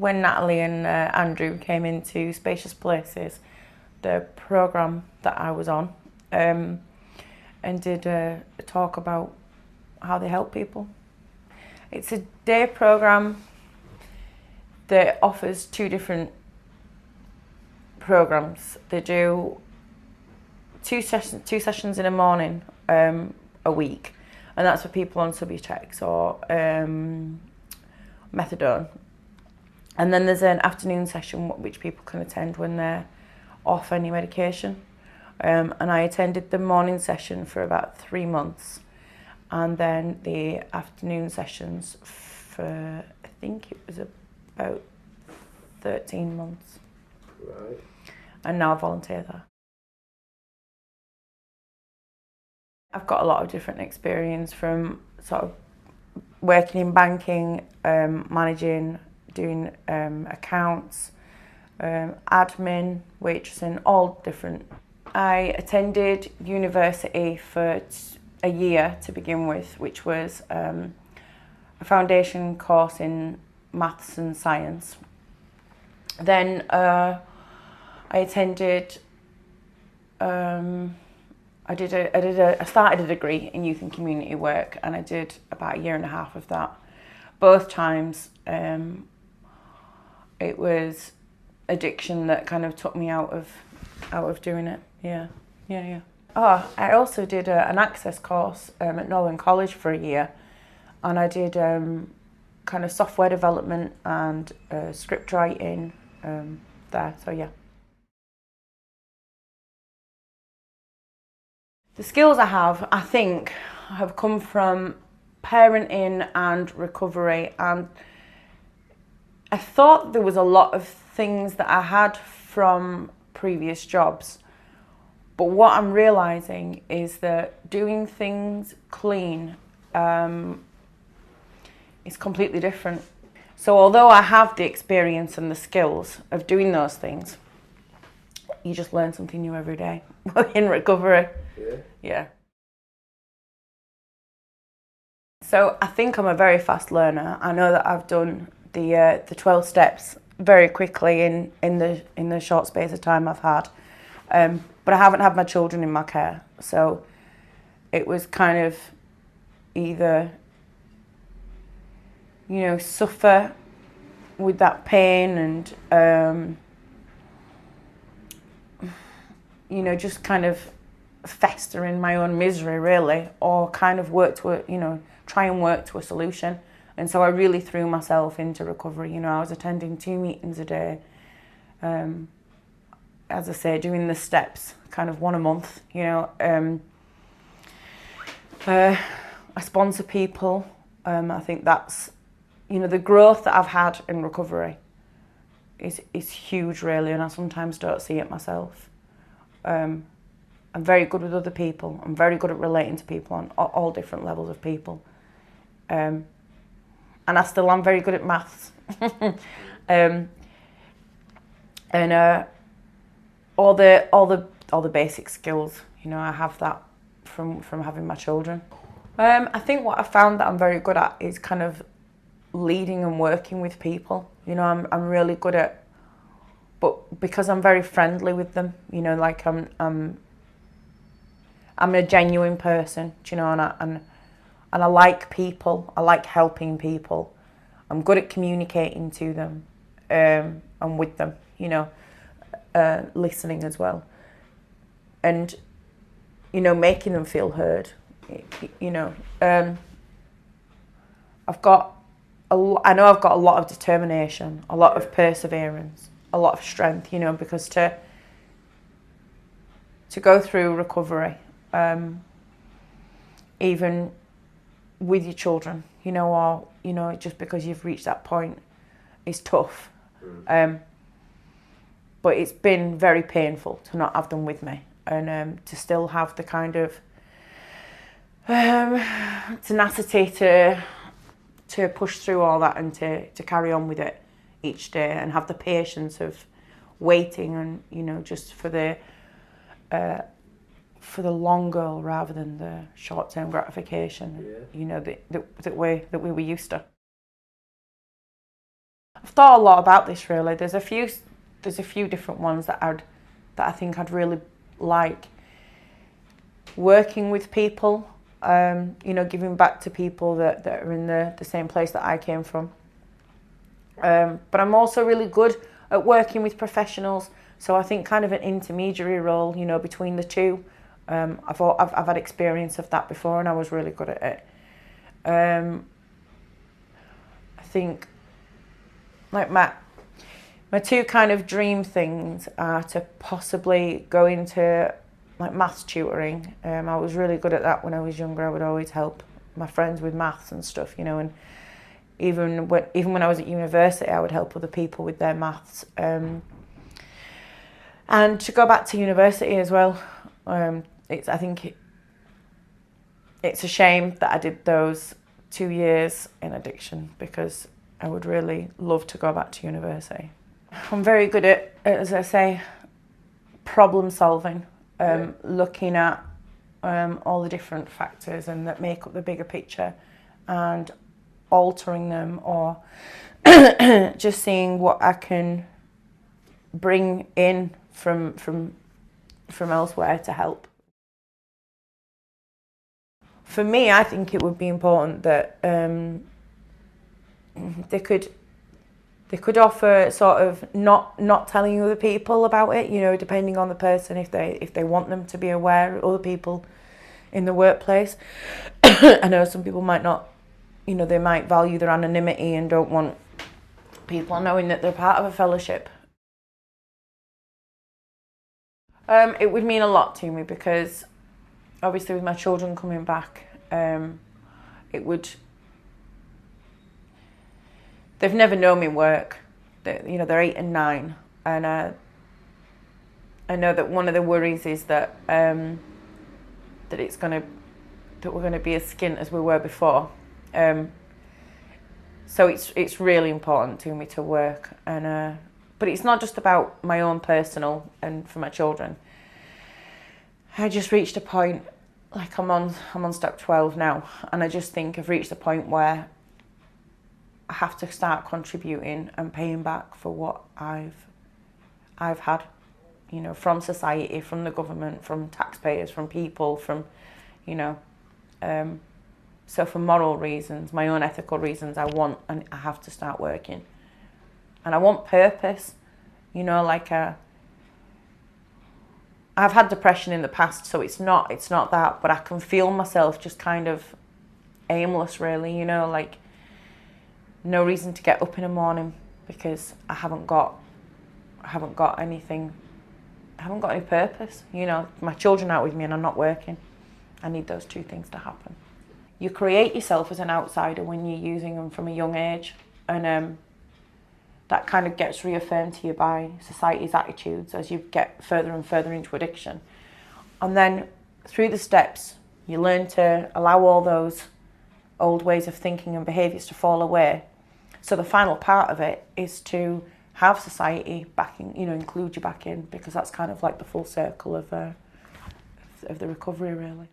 when Natalie and Andrew came into Spacious Places, the programme that I was on, and did a talk about how they help people. It's a day programme that offers two different programmes. They do two sessions in the morning a week, and that's for people on Subutex or methadone. And then there's an afternoon session which people can attend when they're off any medication. And I attended the morning session for about 3 months, and then the afternoon sessions for, I think it was about 13 months. Right. And now I volunteer there. I've got a lot of different experience from sort of working in banking, managing, doing accounts, admin, waitressing, all different. I attended university for a year to begin with, which was a foundation course in maths and science. Then I attended. I started a degree in youth and community work, and I did about 1.5 years of that. Both times, it was addiction that kind of took me out of doing it. Yeah. Oh, I also did an access course at Northern College for a year, and I did kind of software development and script writing there. So yeah. The skills I have, I think, have come from parenting and recovery, and I thought there was a lot of things that I had from previous jobs, but what I'm realising is that doing things clean is completely different. So although I have the experience and the skills of doing those things, you just learn something new every day in recovery. Yeah. So I think I'm a very fast learner. I know that I've done the 12 steps very quickly in the short space of time I've had, but I haven't had my children in my care, so it was kind of either, you know, suffer with that pain and you know, just kind of fester in my own misery really, or kind of try and work to a solution. And so I really threw myself into recovery. You know, I was attending 2 meetings a day, as I say, doing the steps, kind of 1 a month, you know. I sponsor people. I think that's, you know, the growth that I've had in recovery is huge really, and I sometimes don't see it myself. I'm very good with other people. I'm very good at relating to people on all different levels of people. And I still am very good at maths. And all the basic skills, you know, I have that from having my children. I think what I found that I'm very good at is kind of leading and working with people. You know, I'm really good at, but because I'm very friendly with them, you know, like I'm a genuine person, do you know, and I like people. I like helping people. I'm good at communicating to them and with them, you know, listening as well, and you know, making them feel heard. You know, I know I've got a lot of determination, a lot of perseverance, a lot of strength, you know, because to go through recovery, even with your children, you know, or, you know, just because you've reached that point is tough. But it's been very painful to not have them with me, and to still have the kind of tenacity to push through all that and to carry on with it each day, and have the patience of waiting and, you know, just for the long goal rather than the short-term gratification, you know, that we were used to. I've thought a lot about this really. There's a few different ones that I think I'd really like. Working with people, you know, giving back to people that are in the same place that I came from. But I'm also really good at working with professionals. So I think kind of an intermediary role, you know, between the two. I've had experience of that before, and I was really good at it. I think like my two kind of dream things are to possibly go into like maths tutoring. I was really good at that when I was younger. I would always help my friends with maths and stuff, you know, and even when I was at university, I would help other people with their maths. And to go back to university as well, I think it's a shame that I did those 2 years in addiction, because I would really love to go back to university. I'm very good at, as I say, problem solving, looking at all the different factors and that make up the bigger picture, and altering them, or just seeing what I can bring in from elsewhere to help. For me, I think it would be important that they could offer sort of not telling other people about it, you know, depending on the person, if they want them to be aware of other people in the workplace. I know some people might not, you know, they might value their anonymity and don't want people knowing that they're part of a fellowship. It would mean a lot to me, because obviously with my children coming back, they've never known me work. You know, they're 8 and 9, and I know that one of the worries is that that we're going to be as skint as we were before. So it's really important to me to work, and but it's not just about my own personal and for my children. I just reached a point, like I'm on step 12 now, and I just think I've reached a point where I have to start contributing and paying back for what I've had, you know, from society, from the government, from taxpayers, from people, from, you know, so for moral reasons, my own ethical reasons, I have to start working, and I want purpose, you know, like I've had depression in the past, so it's not that, but I can feel myself just kind of aimless, really, you know, like no reason to get up in the morning, because I haven't got anything, I haven't got any purpose, you know. My children are with me and I'm not working. I need those two things to happen. You create yourself as an outsider when you're using them from a young age, and that kind of gets reaffirmed to you by society's attitudes as you get further and further into addiction. And then through the steps, you learn to allow all those old ways of thinking and behaviours to fall away. So the final part of it is to have society backing, you know, include you back in, because that's kind of like the full circle of the recovery, really.